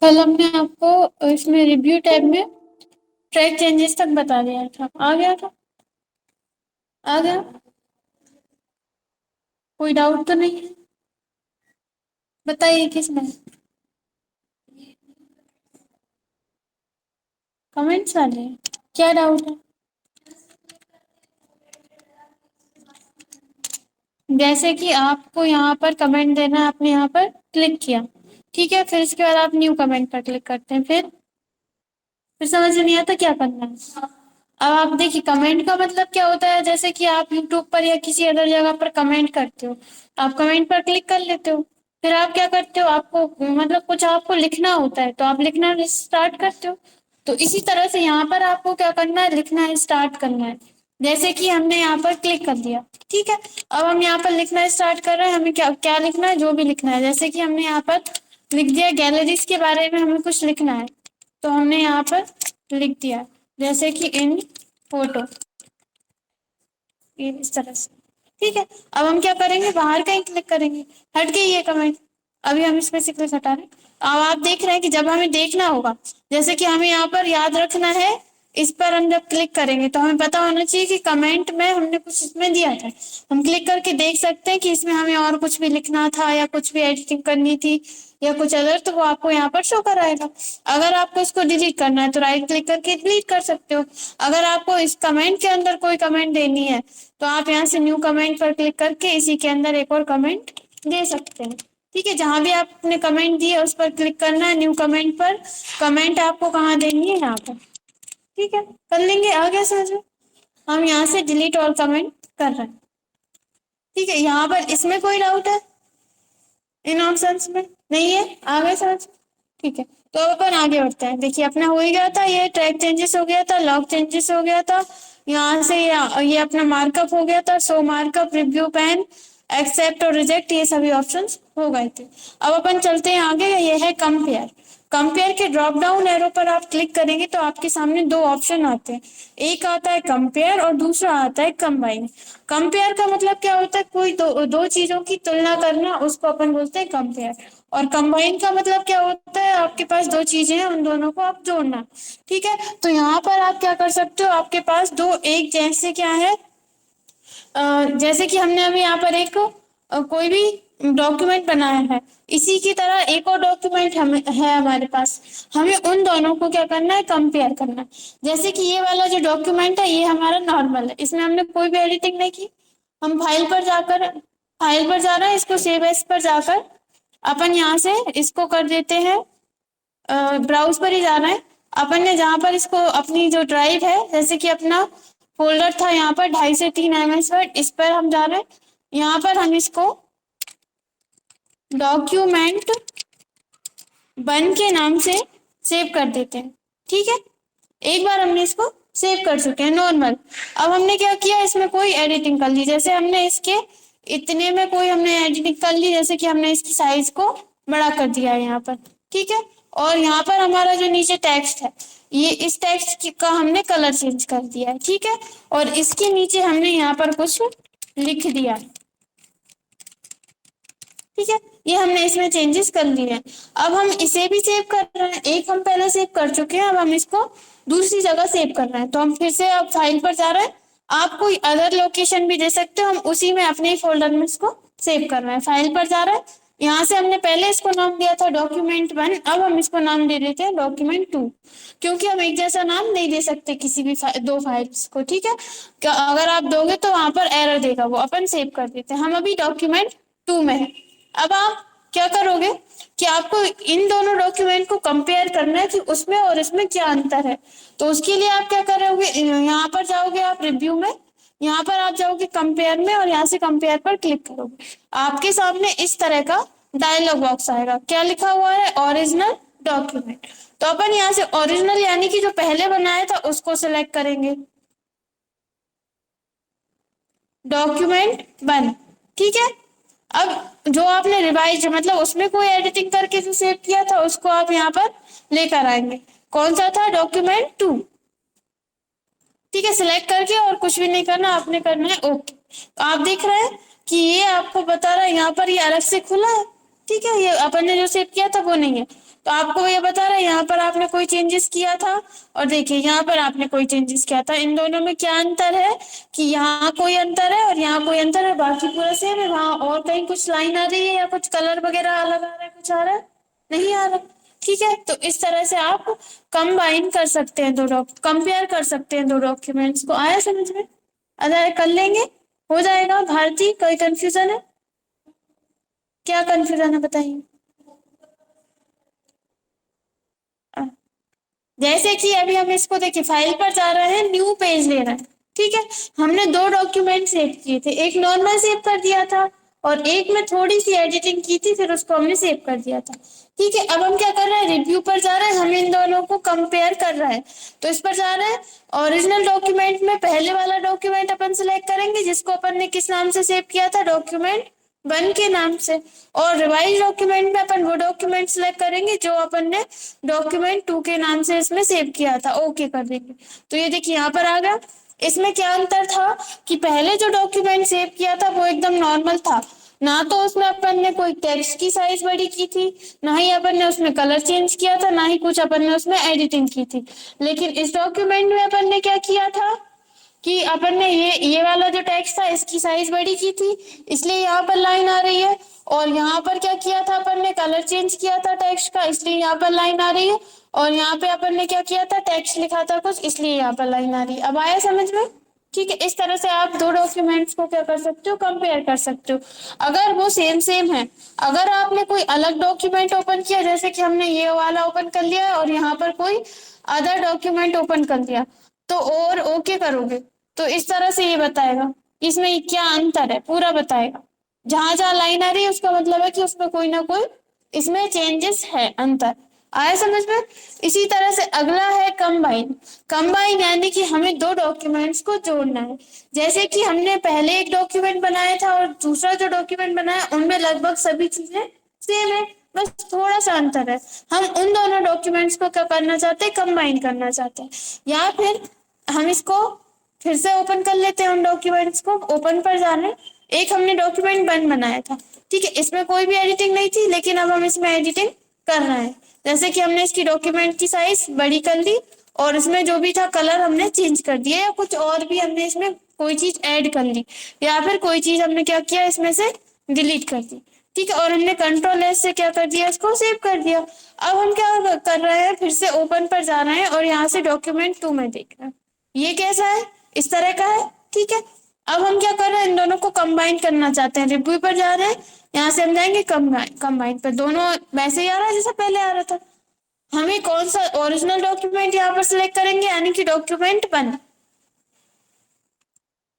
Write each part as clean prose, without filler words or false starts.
कल हमने आपको इसमें रिव्यू टैब में ट्रैक चेंजेस तक बता दिया था। आ गया था? आ गया? कोई डाउट तो नहीं है? बताइए किसमें कमेंट्स वाले हैं? क्या डाउट है? जैसे कि आपको यहाँ पर कमेंट देना है, आपने यहाँ पर क्लिक किया, ठीक है। फिर इसके बाद आप न्यू कमेंट पर क्लिक करते हैं। फिर समझ में नहीं आता क्या करना है। अब आप देखिए, कमेंट का मतलब क्या होता है। जैसे कि आप यूट्यूब पर या किसी अदर जगह पर कमेंट करते हो, आप कमेंट पर क्लिक कर लेते हो। फिर आप क्या करते हो, आपको मतलब कुछ आपको लिखना होता है तो आप लिखना स्टार्ट करते हो। तो इसी तरह से यहाँ पर आपको क्या करना है, लिखना है, स्टार्ट करना है। जैसे कि हमने यहाँ पर क्लिक कर दिया, ठीक है। अब हम यहाँ पर लिखना स्टार्ट कर रहे हैं। हमें क्या क्या लिखना है, जो भी लिखना है। जैसे कि हमने यहाँ पर लिख दिया गैलरीज के बारे में हमें कुछ लिखना है, तो हमने यहाँ पर लिख दिया जैसे कि इन फोटो, ये इस तरह से, ठीक है। अब हम क्या करेंगे, बाहर कहीं क्लिक करेंगे। हट गई ये कमेंट। अभी हम इसमें से क्लिक हटा रहे हैं। अब आप देख रहे हैं कि जब हमें देखना होगा, जैसे कि हमें यहाँ पर याद रखना है, इस पर हम जब क्लिक करेंगे तो हमें पता होना चाहिए कि कमेंट में हमने कुछ इसमें दिया था। हम क्लिक करके देख सकते हैं कि इसमें हमें और कुछ भी लिखना था या कुछ भी एडिटिंग करनी थी या कुछ अदर, तो वो आपको यहाँ पर शो कराएगा। अगर आपको इसको डिलीट करना है तो राइट क्लिक करके डिलीट कर सकते हो। अगर आपको इस कमेंट के अंदर कोई कमेंट देनी है तो आप यहाँ से न्यू कमेंट पर क्लिक करके इसी के अंदर एक और कमेंट दे सकते हैं, ठीक है। जहां भी आपने कमेंट दी है उस पर क्लिक करना है, न्यू कमेंट पर। कमेंट आपको कहाँ देनी है, यहाँ पर, ठीक है। कर लेंगे। आ गया समझ में? हम यहाँ से डिलीट ऑल कमेंट कर रहे हैं, ठीक है। यहाँ पर इसमें कोई डाउट है? इन ऑप्शंस में नहीं है? आ गए समझ? ठीक है। तो अब अपन आगे बढ़ते हैं। देखिए, अपना हो ही गया था, ये ट्रैक चेंजेस हो गया था, लॉग चेंजेस हो गया था। यहाँ से ये अपना मार्कअप हो गया था, show markup, review pane, accept और रिजेक्ट, ये सभी ऑप्शंस हो गए थे। अब अपन चलते हैं आगे। ये है कंपेयर। कंपेयर के ड्रॉप डाउन एरो पर आप क्लिक करेंगे तो आपके सामने दो ऑप्शन आते हैं। एक आता है कंपेयर और दूसरा आता है कंबाइन। कंपेयर का मतलब क्या होता है, कोई दो चीजों की तुलना करना, उसको अपन बोलते हैं कंपेयर। और कंबाइन का मतलब क्या होता है, आपके पास दो चीजें हैं, उन दोनों को आप जोड़ना, ठीक है। तो यहाँ पर आप क्या कर सकते हो, आपके पास दो एक जैसे क्या है, जैसे कि हमने अभी यहाँ पर एक कोई भी डॉक्यूमेंट बनाया है, इसी की तरह एक और डॉक्यूमेंट हमें है हमारे पास। हमें उन दोनों को क्या करना है, कंपेयर करना है। जैसे कि ये वाला जो डॉक्यूमेंट है ये हमारा नॉर्मल है, इसमें हमने कोई भी एडिटिंग नहीं की। हम फाइल पर जा रहे हैं, इसको सेव एज पर जाकर अपन यहाँ से इसको कर देते हैं, ब्राउज पर ही जाना है। अपन ने जहाँ पर इसको अपनी जो ड्राइव है, जैसे कि अपना फोल्डर था यहाँ पर 2.5 से 3 वर्ड, इस पर हम जा रहे हैं। यहाँ पर हम इसको डॉक्यूमेंट 1 के नाम से सेव कर देते हैं, ठीक है। एक बार हमने इसको सेव कर चुके हैं नॉर्मल। अब हमने क्या किया, इसमें कोई एडिटिंग कर ली। जैसे हमने इसके इतने में कोई हमने एडिटिंग कर ली, जैसे कि हमने इसकी साइज को बड़ा कर दिया है यहाँ पर, ठीक है। और यहाँ पर हमारा जो नीचे टेक्स्ट है, ये इस टेक्स्ट का हमने कलर चेंज कर दिया है, ठीक है। और इसके नीचे हमने यहाँ पर कुछ लिख दिया, ठीक है। ये हमने इसमें चेंजेस कर लिए हैं। अब हम इसे भी सेव कर रहे हैं, एक हम पहले सेव कर चुके हैं, अब हम इसको दूसरी जगह सेव कर रहे हैं। तो हम फिर से अब फाइल पर जा रहे हैं। आप कोई अदर लोकेशन भी दे सकते हो, हम उसी में अपने ही फोल्डर में इसको सेव कर रहे हैं। फाइल पर जा रहे हैं, यहाँ से हमने पहले इसको नाम दिया था डॉक्यूमेंट 1, अब हम इसको नाम दे देते हैं डॉक्यूमेंट 2, क्योंकि हम एक जैसा नाम नहीं दे सकते किसी भी दो फाइल्स को, ठीक है। अगर आप दोगे तो वहां पर एरर देगा, वो अपन सेव कर देते हैं। हम अभी डॉक्यूमेंट 2 में है। अब आप क्या करोगे कि आपको इन दोनों डॉक्यूमेंट को कंपेयर करना है कि उसमें और इसमें क्या अंतर है। तो उसके लिए आप क्या करोगे, यहाँ पर जाओगे आप रिव्यू में, यहाँ पर आप जाओगे कंपेयर में और यहाँ से कंपेयर पर क्लिक करोगे। आपके सामने इस तरह का डायलॉग बॉक्स आएगा। क्या लिखा हुआ है, ओरिजिनल डॉक्यूमेंट। तो अपन यहाँ से ओरिजिनल यानी कि जो पहले बनाया था उसको सिलेक्ट करेंगे, डॉक्यूमेंट 1, ठीक है। अब जो आपने रिवाइज मतलब उसमें कोई एडिटिंग करके जो सेव किया था उसको आप यहाँ पर लेकर आएंगे। कौन सा था, डॉक्यूमेंट 2, ठीक है। सिलेक्ट करके और कुछ भी नहीं करना, आपने करना है ओके। तो आप देख रहे हैं कि ये आपको बता रहा है यहाँ पर ये अलग से खुला है, ठीक है। ये अपन ने जो सेव किया था वो नहीं है। तो आपको ये बता रहा है यहाँ पर आपने कोई चेंजेस किया था और देखिए यहाँ पर आपने कोई चेंजेस किया था। इन दोनों में क्या अंतर है कि यहाँ कोई अंतर है और यहाँ कोई अंतर है, बाकी पूरा सेम है। वहां और कहीं कुछ लाइन आ रही है या कुछ कलर वगैरह अलग आ रहा है, कुछ आ रहा है? नहीं आ रहा। ठीक है, तो इस तरह से आप कंबाइन कर सकते हैं कंपेयर कर सकते हैं दो डॉक्यूमेंट्स को। आया समझ में? अगर कर लेंगे हो जाएगा। भारती, कोई कंफ्यूजन है? क्या कंफ्यूजन है बताइए। जैसे कि अभी हम इसको देखिए, फाइल पर जा रहे हैं, न्यू पेज ले रहे हैं। ठीक है, हमने दो डॉक्यूमेंट सेव किए थे, एक नॉर्मल सेव कर दिया था और एक में थोड़ी सी एडिटिंग की थी, फिर उसको हमने सेव कर दिया था। ठीक है, अब हम क्या कर रहे हैं, रिव्यू पर जा रहे हैं, हम इन दोनों को कंपेयर कर रहे हैं। तो इस पर जा रहे हैं, ओरिजिनल डॉक्यूमेंट में पहले वाला डॉक्यूमेंट अपन सिलेक्ट करेंगे जिसको अपन ने किस नाम से सेव किया था, डॉक्यूमेंट 1 के नाम से। और रिवाइज डॉक्यूमेंट में अपन वो डॉक्यूमेंट सिलेक्ट करेंगे जो अपन ने डॉक्यूमेंट 2 के नाम से इसमें सेव किया था। ओके कर देंगे। तो ये देखिए यहाँ पर आ गया। इसमें क्या अंतर था कि पहले जो डॉक्यूमेंट सेव किया था वो एकदम नॉर्मल था, ना तो उसमें अपन ने कोई टेक्स्ट की साइज बड़ी की थी, ना ही अपन ने उसमें कलर चेंज किया था, ना ही कुछ अपन ने उसमें एडिटिंग की थी। लेकिन इस डॉक्यूमेंट में अपन ने क्या किया था कि अपन ने ये वाला जो टेक्स्ट था इसकी साइज बड़ी की थी, इसलिए यहाँ पर लाइन आ रही है। और यहाँ पर क्या किया था, अपन ने कलर चेंज किया था टेक्स्ट का, इसलिए यहाँ पर लाइन आ रही है। और यहाँ पे अपन ने क्या किया था, टेक्स्ट लिखा था कुछ, इसलिए यहाँ पर लाइन आ रही है। अब आया समझ में? ठीक है, इस तरह से आप दो डॉक्यूमेंट्स को क्या कर सकते हो, कंपेयर कर सकते हो अगर वो सेम सेम है। अगर आपने कोई अलग डॉक्यूमेंट ओपन किया, जैसे कि हमने ये वाला ओपन कर लिया और यहाँ पर कोई अदर डॉक्यूमेंट ओपन कर लिया, तो और ओके करोगे तो इस तरह से ये बताएगा इसमें क्या अंतर है, पूरा बताएगा। जहां जहां लाइन आ रही है उसका मतलब है कि उसमें कोई ना कोई इसमें चेंजेस है, अंतर। आया समझ में? इसी तरह से अगला है कंबाइन। कंबाइन यानी कि हमें दो डॉक्यूमेंट्स को जोड़ना है। जैसे कि हमने पहले एक डॉक्यूमेंट बनाया था और दूसरा जो डॉक्यूमेंट बनाया उनमें लगभग सभी चीजें सेम है, बस थोड़ा सा अंतर है। हम उन दोनों डॉक्यूमेंट्स को क्या करना चाहते हैं, कंबाइन करना चाहते हैं। या फिर हम इसको फिर से ओपन कर लेते हैं, उन डॉक्यूमेंट्स को ओपन पर जाने। एक हमने डॉक्यूमेंट 1 बनाया था, ठीक है, इसमें कोई भी एडिटिंग नहीं थी, लेकिन अब हम इसमें एडिटिंग कर रहे हैं। जैसे कि हमने इसकी डॉक्यूमेंट की साइज बड़ी कर ली और इसमें जो भी था कलर हमने चेंज कर दिया, या कुछ और भी हमने इसमें कोई चीज ऐड कर ली, या फिर कोई चीज हमने क्या किया इसमें से डिलीट कर दी। ठीक है, और हमने कंट्रोल एस से क्या कर दिया, इसको सेव कर दिया। अब हम क्या कर रहे हैं, फिर से ओपन पर जा रहे हैं और यहाँ से डॉक्यूमेंट 2 में देख रहे हैं ये कैसा है, इस तरह का है। ठीक है, अब हम क्या कर रहे हैं, इन दोनों को कंबाइन करना चाहते हैं। रिव्यू पर जा रहे हैं, यहाँ से हम जाएंगे कंबाइन पर, दोनों वैसे ही आ रहा है जैसा पहले आ रहा था। हमें कौन सा ओरिजिनल डॉक्यूमेंट यहाँ पर सिलेक्ट करेंगे, यानी कि डॉक्यूमेंट 1।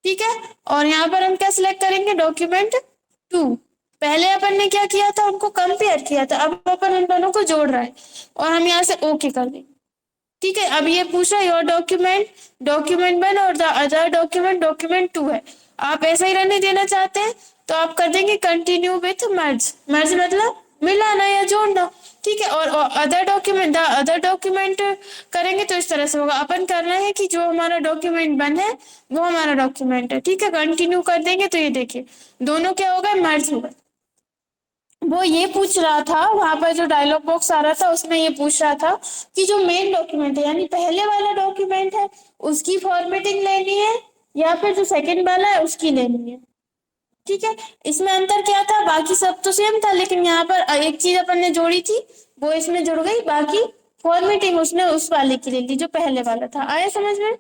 ठीक है, और यहाँ पर हम क्या सिलेक्ट करेंगे, डॉक्यूमेंट 2। पहले अपन ने क्या किया था, उनको कंपेयर किया था, अब अपन इन दोनों को जोड़ रहे हैं और हम यहाँ से ओके कर देंगे। ठीक है, अब ये पूछ रहा है योर डॉक्यूमेंट 1 और द अदर डॉक्यूमेंट 2 है। आप ऐसा ही रहने देना चाहते हैं तो आप कर देंगे कंटिन्यू विथ मर्ज। मर्ज मतलब मिलाना या जोड़ना। ठीक है, और अदर डॉक्यूमेंट करेंगे तो इस तरह से होगा। अपन कर रहे हैं कि जो हमारा डॉक्यूमेंट 1 है वो हमारा डॉक्यूमेंट है। ठीक है, कंटिन्यू कर देंगे तो ये देखिए दोनों क्या हो गए, मर्ज हो गए। वो ये पूछ रहा था, वहां पर जो डायलॉग बॉक्स आ रहा था उसमें ये पूछ रहा था कि जो मेन डॉक्यूमेंट है यानी पहले वाला डॉक्यूमेंट है उसकी फॉर्मेटिंग लेनी है या फिर जो सेकंड वाला है उसकी लेनी है। ठीक है, इसमें अंतर क्या था, बाकी सब तो सेम था, लेकिन यहाँ पर एक चीज अपन ने जोड़ी थी वो इसमें जुड़ गई, बाकी फॉर्मेटिंग उसने उस वाले की ले ली जो पहले वाला था। आया समझ में?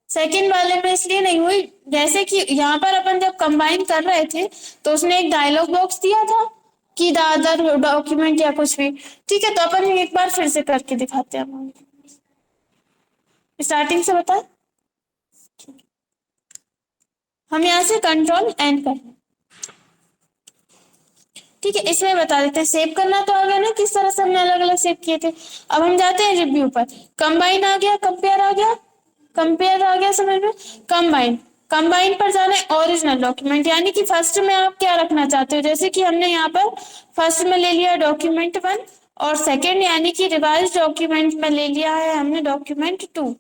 सेकंड वाले में इसलिए नहीं हुई, जैसे कि यहाँ पर अपन जब कंबाइन कर रहे थे तो उसने एक डायलॉग बॉक्स दिया था कि द अदर डॉक्यूमेंट या कुछ भी। ठीक है, तो अपन एक बार फिर से करके दिखाते हैं, स्टार्टिंग से बता। हम यहाँ से कंट्रोल एन कर, ठीक है, इसमें बता देते हैं। सेव करना तो आ गया ना, किस तरह से हमने अलग अलग सेव किए थे। अब हम जाते हैं रिव्यू पर, कंबाइन आ गया, कंपेयर आ गया, कंपेयर आ गया समझ में। कंबाइन पर जाना है ओरिजिनल डॉक्यूमेंट, यानी कि फर्स्ट में आप क्या रखना चाहते हो, जैसे कि हमने यहाँ पर फर्स्ट में ले लिया डॉक्यूमेंट 1 और सेकंड यानी कि रिवाइज डॉक्यूमेंट में ले लिया है हमने डॉक्यूमेंट 2।